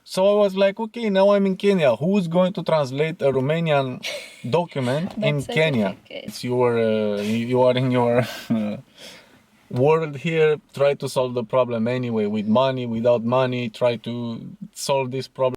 So I was like, okay, now I'm in Kenya. Who's going to translate a Romanian document in Kenya? It's you are in your world here. Try to solve the problem anyway, with money, without money. Try to solve this problem.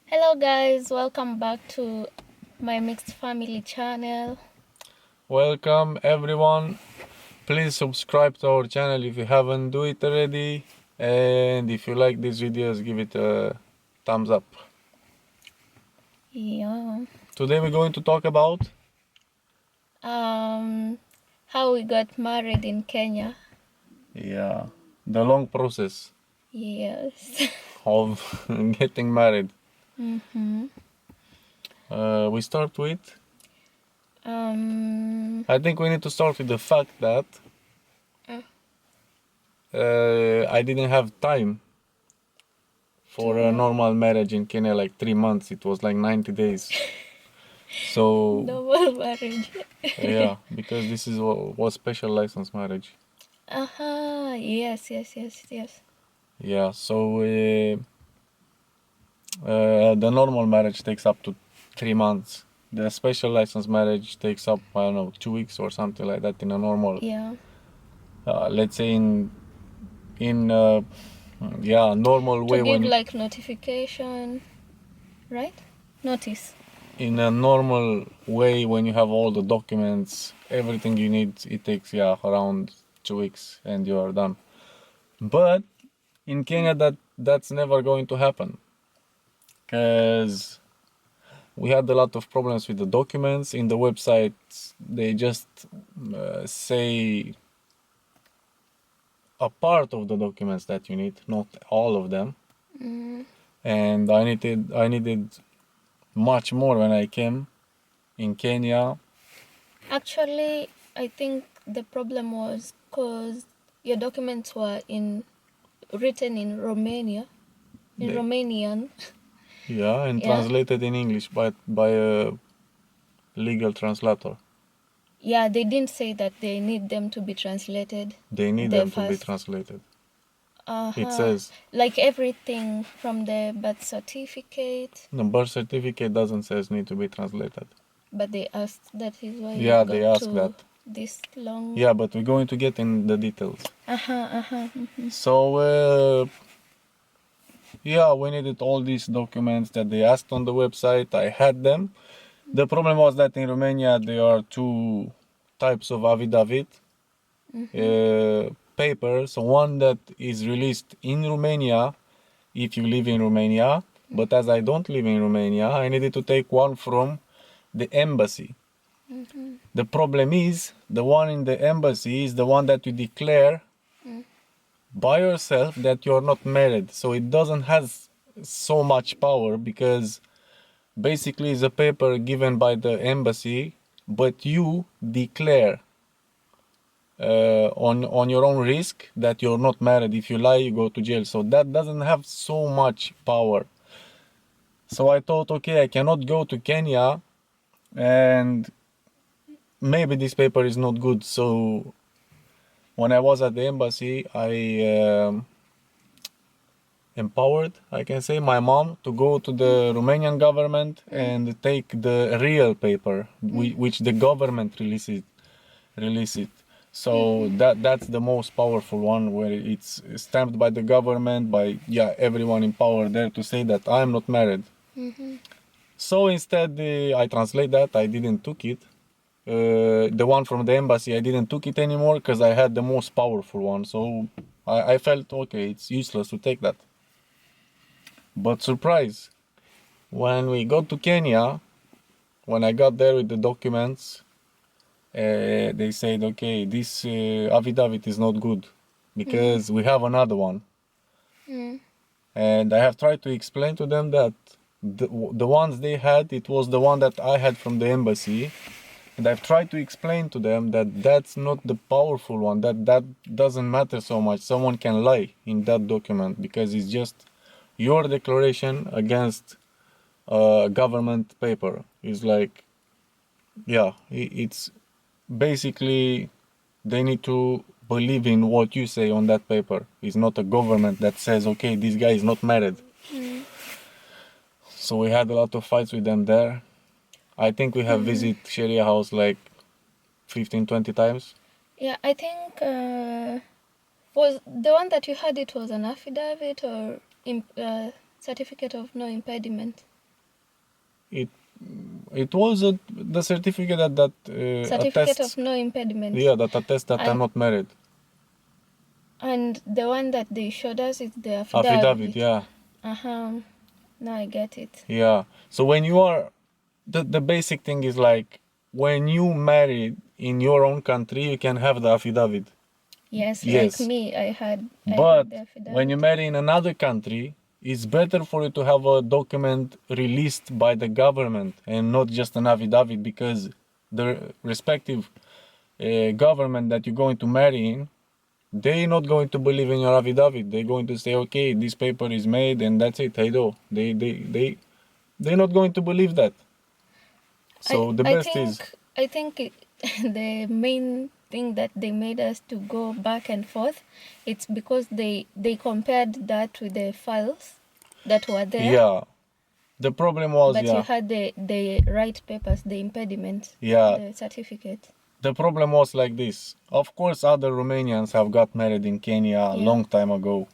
Hello guys, welcome back to my mixed family channel. Welcome everyone. Please subscribe to our channel if you haven't do it already, and if you like these videos, give it a thumbs up. Yeah. Today we're going to talk about How we got married in Kenya. the long process Yes. of getting married. Mm-hmm. We start with Um I think we need to start with the fact that I didn't have time for a normal marriage in Kenya, like 3 months. It was like 90 days. So Double marriage. yeah, because this is was special license marriage. Yes. Yeah, so the normal marriage takes up to 3 months. The special license marriage takes up, I don't know, 2 weeks or something like that in a normal. Yeah. Let's say in normal way, To give when like notification, right? Notice. in a normal way, when you have all the documents, everything you need, it takes around 2 weeks and you are done. But in Kenya that's never going to happen, because we had a lot of problems with the documents. In the website they just say a part of the documents that you need, not all of them. And I needed much more when I came in Kenya. Actually, I think the problem was because your documents were written in Romania, in Romanian. And translated in English by a legal translator. Yeah, they didn't say that they need them to be translated. They need them to be translated. It says like everything from the birth certificate. the birth certificate doesn't says need to be translated. But they asked, that is why They ask that. This long. Yeah, but we're going to get in the details. So we needed all these documents that they asked on the website. I had them. The problem was that in Romania there are two types of affidavit papers. One that is released in Romania if you live in Romania, but as I don't live in Romania, I needed to take one from the embassy. The problem is the one in the embassy is the one that you declare by yourself that you're not married, so it doesn't have so much power, because basically it's a paper given by the embassy, but you declare on your own risk that you're not married. If you lie, you go to jail. So that doesn't have so much power. So I thought, okay, I cannot go to Kenya and maybe this paper is not good. So when I was at the embassy, I empowered, I can say, my mom to go to the Romanian government and take the real paper, which the government release it. So that's the most powerful one, where it's stamped by the government, by everyone in power there, to say that I'm not married. So instead I translate that. I didn't took it. The one from the embassy, I didn't took it anymore because I had the most powerful one. So I felt, okay, it's useless to take that. But surprise, when we got to Kenya, when I got there with the documents, they said, okay, this affidavit is not good because we have another one. And I have tried to explain to them that the ones they had, it was the one that I had from the embassy. And I've tried to explain to them that that's not the powerful one, that doesn't matter so much. Someone can lie in that document because it's just your declaration against government paper. It's like, yeah, it's basically they need to believe in what you say on that paper. It's not a government that says, okay, this guy is not married. So we had a lot of fights with them there. I think we have visited Sharia house like 15, 20 times. Yeah, I think was the one that you had, it was an affidavit or certificate of no impediment. It was the certificate that Certificate attests, of no impediment. yeah, that attests that I'm not married. And the one that they showed us is the affidavit. Affidavit, yeah. Now I get it. Yeah. So when you are, the basic thing is like, when you marry in your own country, you can have the affidavit. Yes, Yes. like me, I had But the affidavit. when you marry in another country, it's better for you to have a document released by the government and not just an affidavit, because the respective government that you're going to marry in, they're not going to believe in your affidavit. They're going to say, okay, this paper is made and that's it. Hey, do. They're not going to believe that. So the best is... I think the main thing that they made us to go back and forth, it's because they compared that with the files that were there. Yeah. The problem was, but you had the right papers, the impediment, the certificate. The problem was like this. Of course, other Romanians have got married in Kenya a long time ago.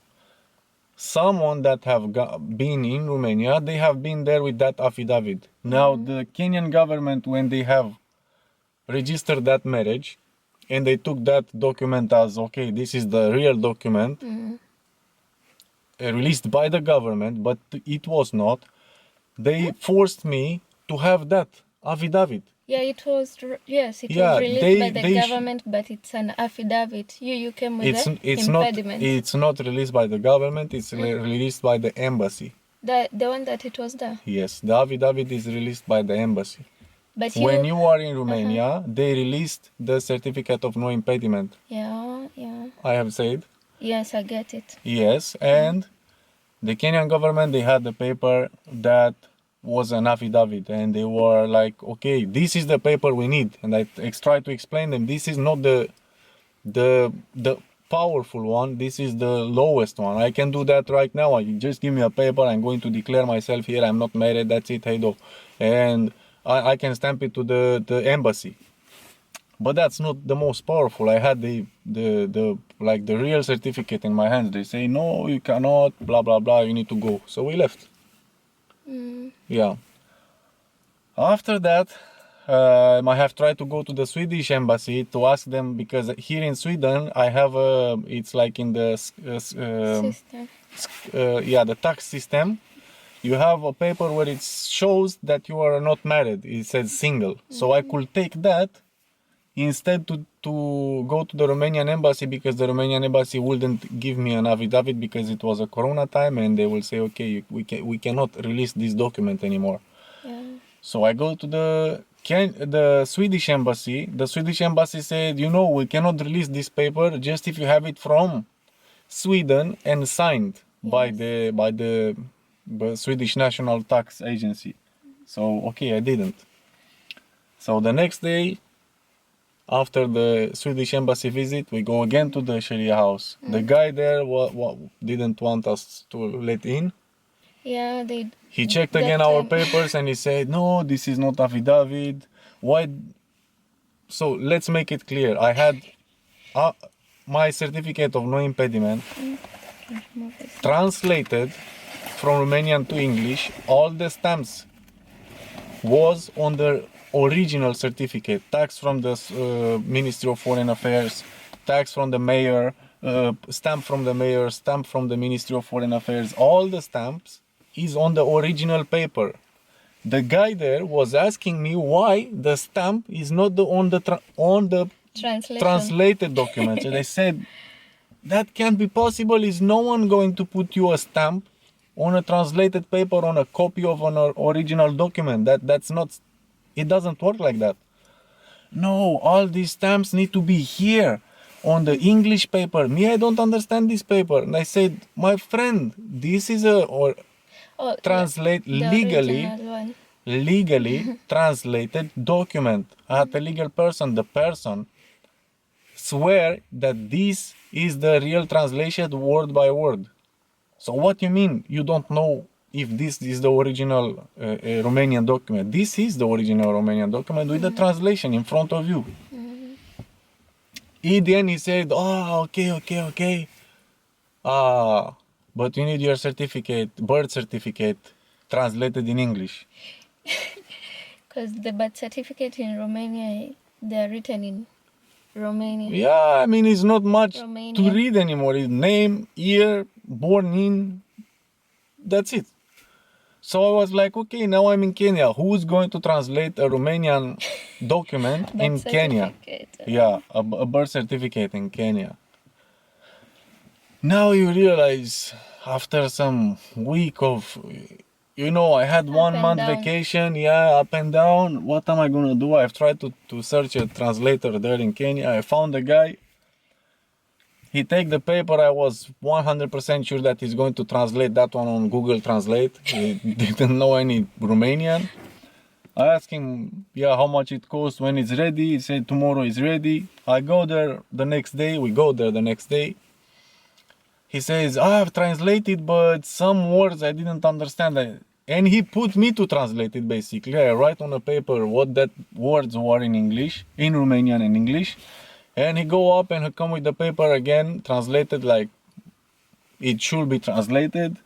Someone that have been in Romania, they have been there with that affidavit. Now, the Kenyan government, when they have registered that marriage, and they took that document as, okay, this is the real document, released by the government, but it was not, they forced me to have that affidavit. Yeah, it was, yes, it was released by the government, but it's an affidavit. You came with the impediment. It's not released by the government, it's released by the embassy. The one that it was there? Yes, the affidavit is released by the embassy. But when you are in Romania, they released the certificate of no impediment. Yeah. I have said? Yes, I get it. Yes, and the Kenyan government, they had the paper that was an affidavit, and they were like, okay, this is the paper we need. And I tried to explain them, this is not the powerful one, this is the lowest one. I can do that right now. You just give me a paper, I'm going to declare myself here, I'm not married, that's it, hey do. And I can stamp it to the embassy. But that's not the most powerful. I had the real certificate in my hands. They say, no, you cannot, blah, blah, blah, you need to go. So we left. Yeah. After that, I have tried to go to the Swedish embassy to ask them, because here in Sweden, I have it's like in the system. The tax system. You have a paper where it shows that you are not married. It says single. So I could take that instead to go to the Romanian embassy, because the Romanian embassy wouldn't give me an affidavit because it was a corona time, and they will say, okay, we cannot release this document anymore. Yeah. So I go to the Swedish embassy. The Swedish embassy said, we cannot release this paper just if you have it from Sweden and signed by the Swedish National Tax Agency. So, okay, I didn't. So the next day, after the Swedish embassy visit, we go again to the Sharia house. The guy there didn't want us to let in. Yeah, he checked again our papers and he said, no, this is not affidavit. Why? So let's make it clear. I had my certificate of no impediment translated from Romanian to English. All the stamps was on the original certificate. Tax from the Ministry of Foreign Affairs, tax from the mayor, stamp from the mayor, stamp from the Ministry of Foreign Affairs. All the stamps is on the original paper. The guy there was asking me why the stamp is not on the translated document. And I said, that can't be possible. Is no one going to put you a stamp on a translated paper, on a copy of an original document. That's not, it doesn't work like that. No, all these stamps need to be here on the English paper. Me, I don't understand this paper. And I said, my friend, this is translate the legally original one. translated document. At a legal person, the person swear that this is the real translation word by word. So what you mean you don't know if this is the original Romanian document? This is the original Romanian document with the translation in front of you. In the end he said, oh, okay. But you need your certificate, birth certificate, translated in English. Because the birth certificate in Romania, they are written in Romanian. Yeah, I mean, it's not much to Romanian. read anymore. It's name, year, born in, that's it. So I was like, okay, now I'm in Kenya. Who's going to translate a Romanian document in Birth Kenya? certificate. Yeah, a birth certificate in Kenya. Now you realize after some week of, I had 1 and month down. vacation, up and down. What am I gonna do? I've tried to search a translator there in Kenya. I found a guy. He take the paper. I was 100% sure that he's going to translate that one on Google Translate. He didn't know any Romanian. I asked him, how much it costs when it's ready. He said tomorrow is ready. I go there the next day. We go there the next day. He says, I've translated, but some words I didn't understand. And he put me to translate it, basically. I write on a paper what that words were in English, in Romanian and English. And he go up and he come with the paper again, translated like it should be translated.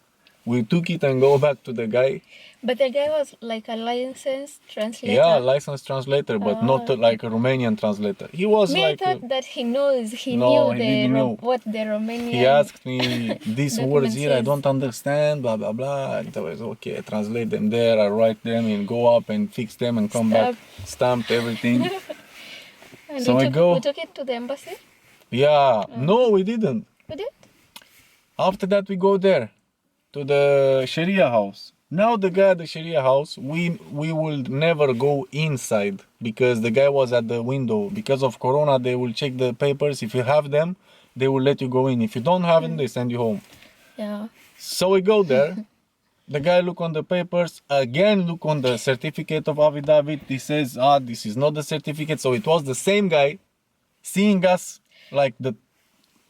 We took it and go back to the guy. But the guy was like a licensed translator. Yeah, licensed translator, but not like a Romanian translator. He was Me, like... I thought that he knows. He No, knew he didn't know. what the Romanian. He asked me, these words document here I says. don't understand, blah, blah, blah. And I was, okay, I translate them there, I write them and go up and fix them and come back, stamped everything. And So I go. we took it to the embassy. Yeah, no, we didn't. We did. After that, we go there to the Sharia house. Now the guy at the Sharia house, we will never go inside because the guy was at the window. Because of Corona, they will check the papers. If you have them, they will let you go in. If you don't have them, they send you home. Yeah. So we go there. The guy look on the papers, again look on the certificate of affidavit. He says, this is not the certificate. So it was the same guy seeing us like the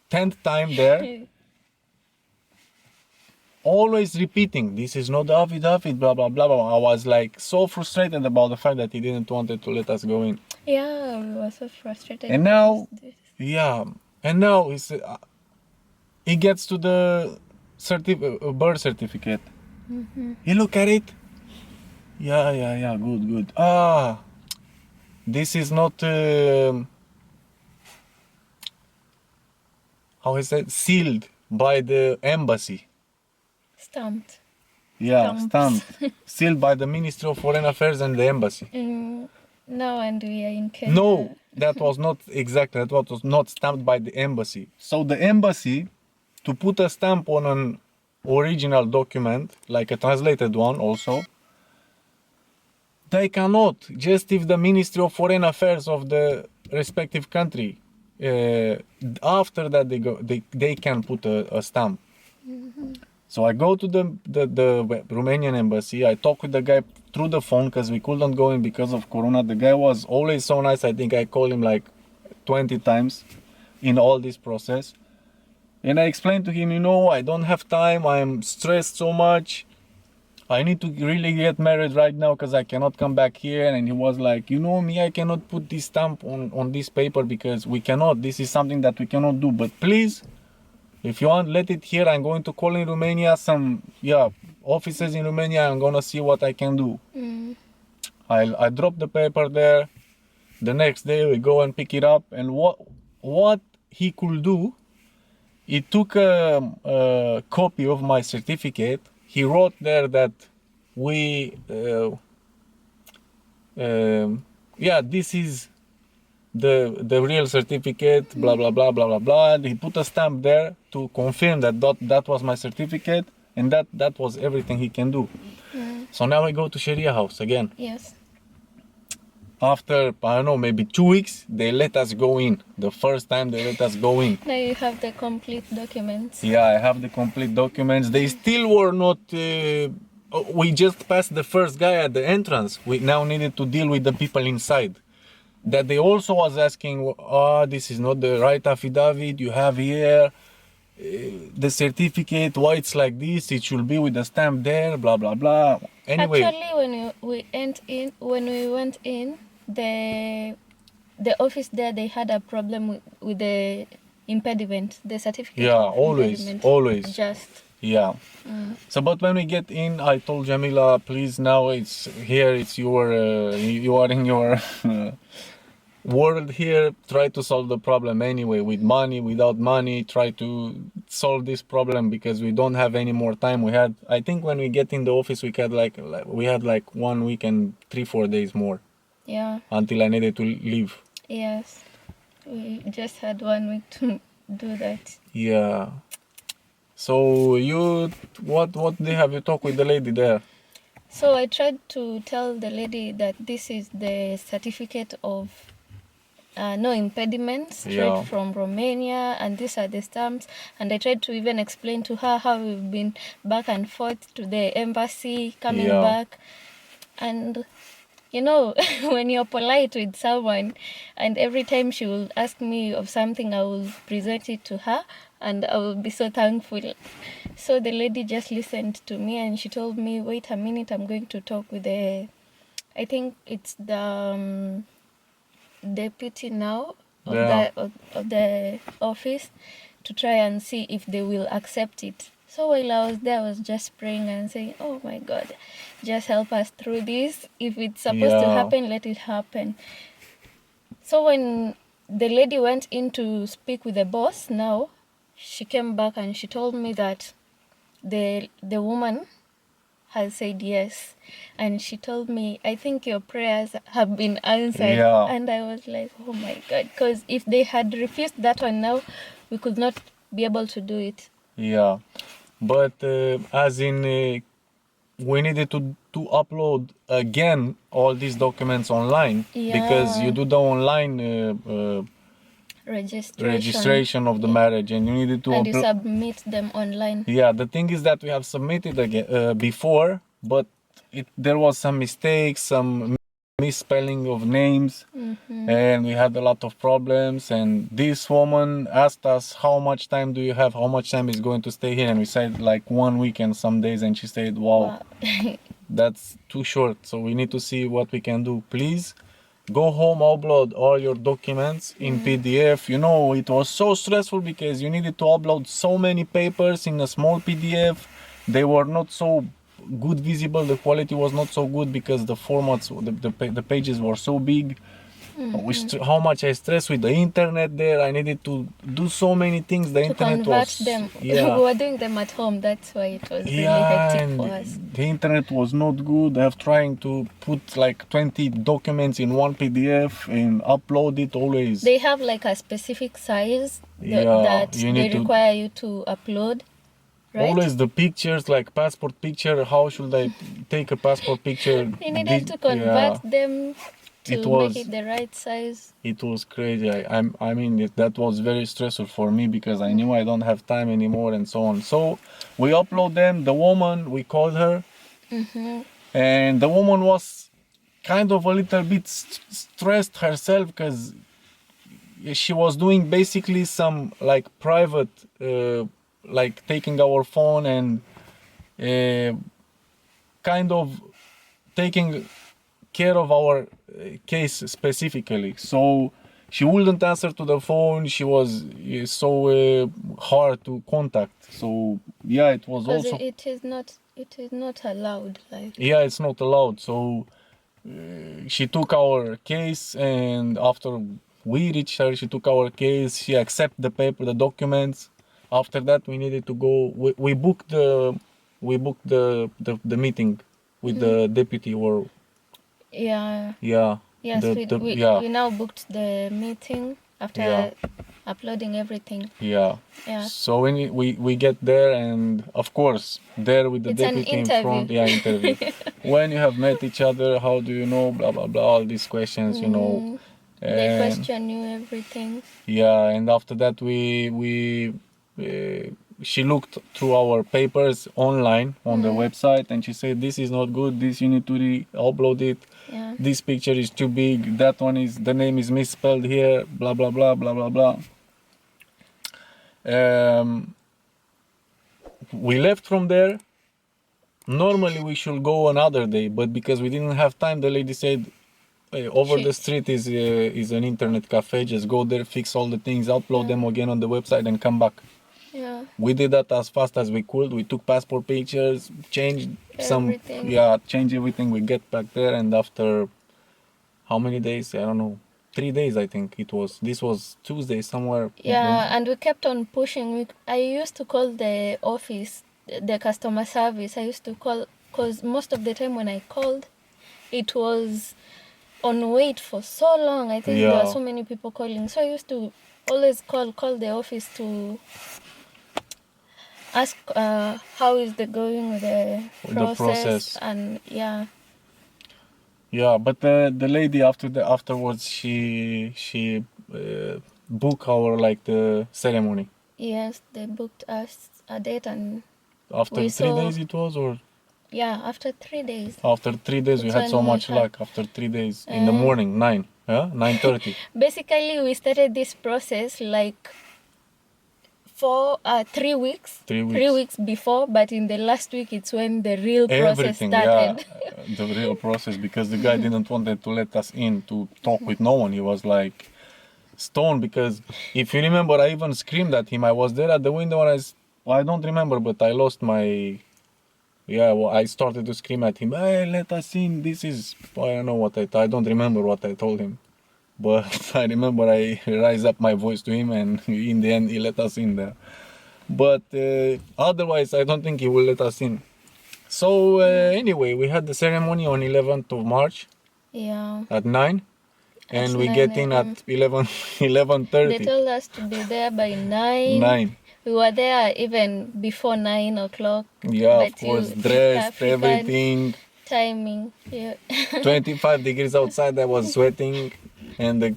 10th time there. Always repeating, this is not the affidavit, blah, blah, blah, blah. I was like so frustrated about the fact that he didn't want to let us go in. Yeah, we were so frustrated. And now, he gets to the birth certificate. Mm-hmm. He look at it. Yeah, good. This is not, how is that? Sealed by the embassy. Stamped. Yeah, Stamps. stamped. Sealed by the Ministry of Foreign Affairs and the embassy. No, and we are in Kenya. No, that was not exactly, that was not stamped by the embassy. So the embassy, to put a stamp on an original document, like a translated one also, they cannot, just if the Ministry of Foreign Affairs of the respective country, after that they can put a stamp. Mm-hmm. So I go to the Romanian embassy. I talk with the guy through the phone because we couldn't go in because of Corona. The guy was always so nice. I think I called him like 20 times in all this process. And I explained to him, I don't have time. I'm stressed so much. I need to really get married right now because I cannot come back here. And he was like, me, I cannot put this stamp on this paper because we cannot. This is something that we cannot do. But please, if you want, let it here. I'm going to call in Romania some offices in Romania. I'm going to see what I can do. I drop the paper there. The next day we go and pick it up. And what he could do, he took a copy of my certificate. He wrote there that this is the real certificate, blah, blah, blah, blah, blah, blah. He put a stamp there to confirm that was my certificate. and that was everything he can do. So now we go to Sharia house again. Yes. After, I don't know, maybe 2 weeks, they let us go in. The first time they let us go in. Now you have the complete documents. Yeah, I have the complete documents. They still were not. We just passed the first guy at the entrance. We now needed to deal with the people inside. That they also was asking, this is not the right affidavit you have here. The certificate, why it's like this? It should be with the stamp there, blah blah blah. Anyway, Actually, when we went in, the office there, they had a problem with the impediment, the certificate. Yeah, of always, impediment. always. Just. yeah. So, but when we get in, I told Jamila, please, now it's here. It's your, you are in your world here. Try to solve the problem anyway, with money, without money. Try to solve this problem because we don't have any more time. We had, I think, when we get in the office, we had like 1 week and 3-4 days more Yeah. until I needed to leave. Yes. We just had 1 week to do that. Yeah. So what have you talked with the lady there? So I tried to tell the lady that this is the certificate of no impediments straight Yeah. from Romania, and these are the stamps. And I tried to even explain to her how we've been back and forth to the embassy, coming Yeah. back. And you know, when you're polite with someone, and every time she will ask me of something, I will present it to her, and I will be so thankful. So the lady just listened to me, and she told me, wait a minute, I'm going to talk with the, I think it's the deputy now of Yeah. the office, to try and see if they will accept it. So while I was there, I was just praying and saying, oh my God, just help us through this. If it's supposed to Yeah. happen, let it happen. So when the lady went in to speak with the boss now, she came back and she told me that the woman has said yes. And she told me, I think your prayers have been answered. Yeah. And I was like, oh my God, because if they had refused that one now, we could not be able to do it. Yeah, but as in, we needed to upload again all these documents online, because Yeah. you do the online registration of the marriage, and you needed to and you upload. submit them online. Yeah, the thing is that we have submitted again before, but there was some mistakes, some misspelling of names, and we had a lot of problems. And this woman asked us, how much time do you have, how much time is going to stay here? And we said like 1 week and some days, and she said, wow, that's too short, so we need to see what we can do. Please go home, upload all your documents in PDF. You know, it was so stressful because you needed to upload so many papers in a small PDF. They were not so good visible, the quality was not so good because the formats, the pages were so big. How much I stressed with the internet there. I needed to do so many things. The to internet convert was, them. yeah. We were doing them at home. That's why it was really Yeah, hectic and for us. the internet was not good. I have trying to put like 20 documents in one PDF and upload it always. They have like a specific size Yeah, that you they need to require you to upload, right? always the pictures, like passport picture. How should I take a passport picture? You needed to convert them to It was- make it the right size. It was crazy. I mean, that was very stressful for me because I knew I don't have time anymore and so on. So we upload them. The woman, we called her, and the woman was kind of a little bit stressed herself because she was doing basically some like private, like taking our phone and kind of taking care of our case specifically. So she wouldn't answer to the phone. She was so hard to contact. So yeah, it was Because also, it is not allowed. Like, yeah, it's not allowed. So she took our case, and after we reached her, she took our case. She accepted the paper, the documents. After that, we needed to go. We booked the meeting with the deputy, or yeah. yeah. Yes, The- we, the- we, yeah. we now booked the meeting after Yeah. uploading everything. Yeah. Yeah. So when we get there, and of course there with the It's an deputy in interview. front, yeah, interview. When you have met each other, how do you know? Blah blah blah. All these questions, you know. They And question you everything. yeah, and after that she looked through our papers online on the website, and she said this is not good. This you need to re-upload it. Yeah. This picture is too big. That one is the name is misspelled here. Blah blah blah blah blah blah. We left from there. Normally we should go another day, but because we didn't have time, the lady said, "Hey, over the street is an internet cafe. Just go there, fix all the things, upload them again on the website, and come back." Yeah. We did that as fast as we could. We took passport pictures, changed Everything. changed everything. We get back there, and after how many days? I don't know. 3 days, I think it was. This was Tuesday somewhere. Yeah, and we kept on pushing. I used to call the office, the customer service. I used to call, because most of the time when I called, it was on wait for so long. I think there were so many people calling. So I used to always call the office to ask how is the going with the process. And yeah. Yeah, but the lady afterwards she booked our like the ceremony. Yes, they booked us a date, and After we 3 days it was, or yeah, after 3 days. after 3 days we That's had so when we much had- luck. After 3 days in the morning, 9:30. Basically, we started this process like for 3 weeks. 3 weeks. 3 weeks before, but in the last week, it's when the real process Everything, started. yeah, the real process, because the guy didn't want to let us in to talk with no one. He was like stoned, because if you remember, I even screamed at him. I was there at the window, and I don't remember, but I lost my. Yeah, well, I started to scream at him. Hey, let us in. This is. I don't know what I don't remember what I told him, but I remember I raised up my voice to him, and in the end, he let us in there. But otherwise, I don't think he will let us in. So anyway, we had the ceremony on 11th of March Yeah. at 9, and At we 9 get in a.m. at 11:30. They told us to be there by 9. 9. We were there even before 9 o'clock. Yeah, of But course, you- dressed, African everything. timing. Yeah. 25 degrees outside, I was sweating, and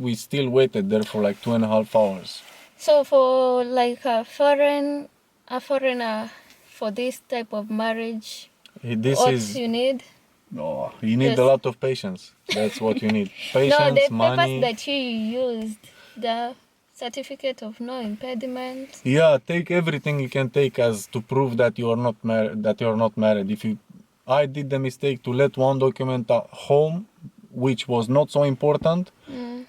we still waited there for like 2.5 hours. So for like a foreigner for this type of marriage, This what is. you need? Oh, you need Yes. a lot of patience. That's what you need. No, Patience, the papers money. that you used, the certificate of no impediment. Yeah, take everything you can take as to prove that you are not married. That you are not married. I did the mistake to let one document at home, which was not so important,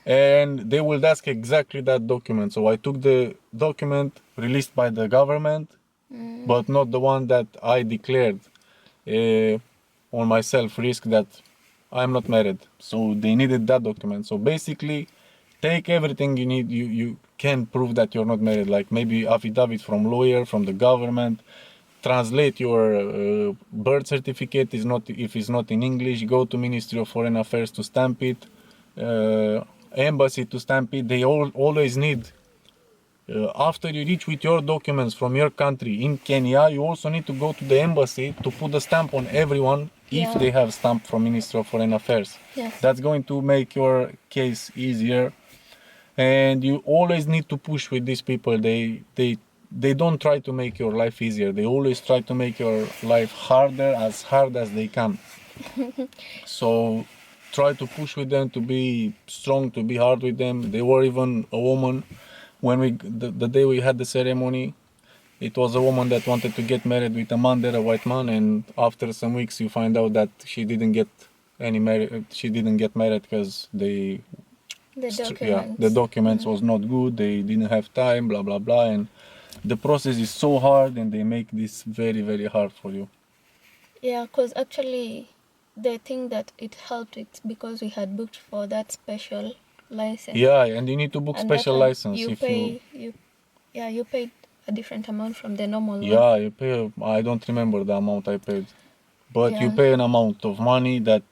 and they will ask exactly that document. So I took the document released by the government, but not the one that I declared on myself, risk that I'm not married. So they needed that document. So basically, take everything you need. You can prove that you're not married, like maybe affidavit from lawyer, from the government. Translate your birth certificate. Is not if it's not in English. Go to Ministry of Foreign Affairs to stamp it. Embassy to stamp it. They always need. After you reach with your documents from your country in Kenya, you also need to go to the embassy to put the stamp on everyone if Yeah. they have stamp from Ministry of Foreign Affairs. Yes. That's going to make your case easier. And you always need to push with these people. They don't try to make your life easier. They always try to make your life harder, as hard as they can. So try to push with them, to be strong, to be hard with them. They were even a woman. When the day we had the ceremony, it was a woman that wanted to get married with a man there, a white man, and after some weeks you find out that she didn't get married because The documents. the documents was not good. They didn't have time, blah blah blah, and the process is so hard, and they make this very very hard for you. Yeah, because actually the thing that it helped it because we had booked for that special license. Yeah, and you need to book And that special one, license you if pay you paid a different amount from the normal one. Yeah, you pay. I don't remember the amount I paid, but you Yeah. pay an amount of money that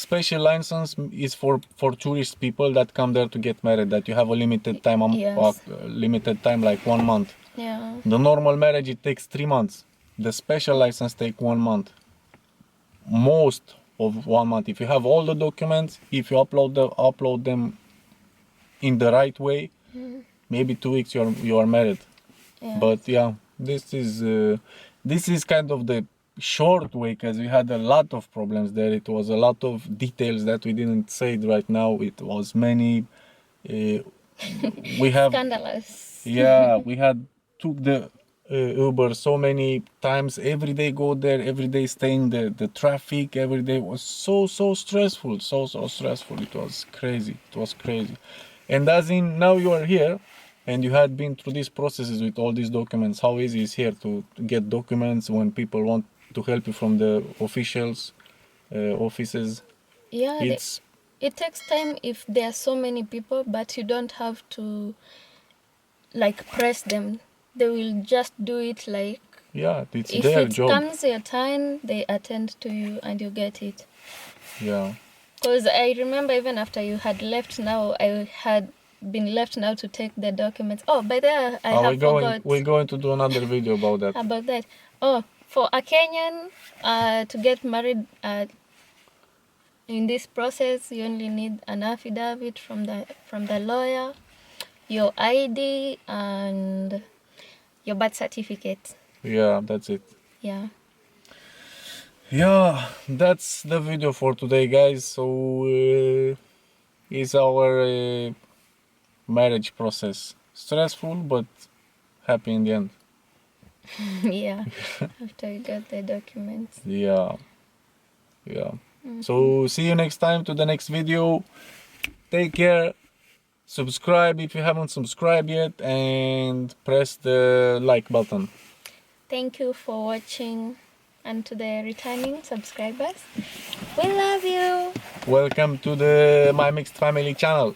Special license is for tourist people that come there to get married. That you have a limited time, Yes. limited time like 1 month. Yeah. The normal marriage it takes 3 months. The special license take 1 month. Most of 1 month. If you have all the documents, if you upload them in the right way, maybe 2 weeks you are married. Yeah. But yeah, this is kind of the short way, because we had a lot of problems there. It was a lot of details that we didn't say it right now. It was many. We have Scandalous. yeah, we had took the Uber so many times. Every day go there, every day stay in the traffic. Every day was so stressful, so stressful. It was crazy. It was crazy. And as in now you are here, and you had been through these processes with all these documents. How easy is here to get documents when people want to help you from the officials offices? Yeah, It's it takes time if there are so many people, but you don't have to like press them. They will just do it like yeah, it's if their it job. comes your turn, they attend to you and you get it. Yeah. Because I remember even after you had left now, I had been left now to take the documents. Oh, by the way, I have forgot We're going to do another video about that. about that. Oh, for a Kenyan to get married in this process, you only need an affidavit from the lawyer, your ID, and your birth certificate. Yeah, that's it. Yeah. Yeah, that's the video for today, guys. So it's our marriage process. Stressful, but happy in the end. Yeah. After you got the documents. Yeah. So see you next time to the next video. Take care. Subscribe if you haven't subscribed yet, and press the like button. Thank you for watching, and to the returning subscribers, we love you. Welcome to the My Mixed Family channel.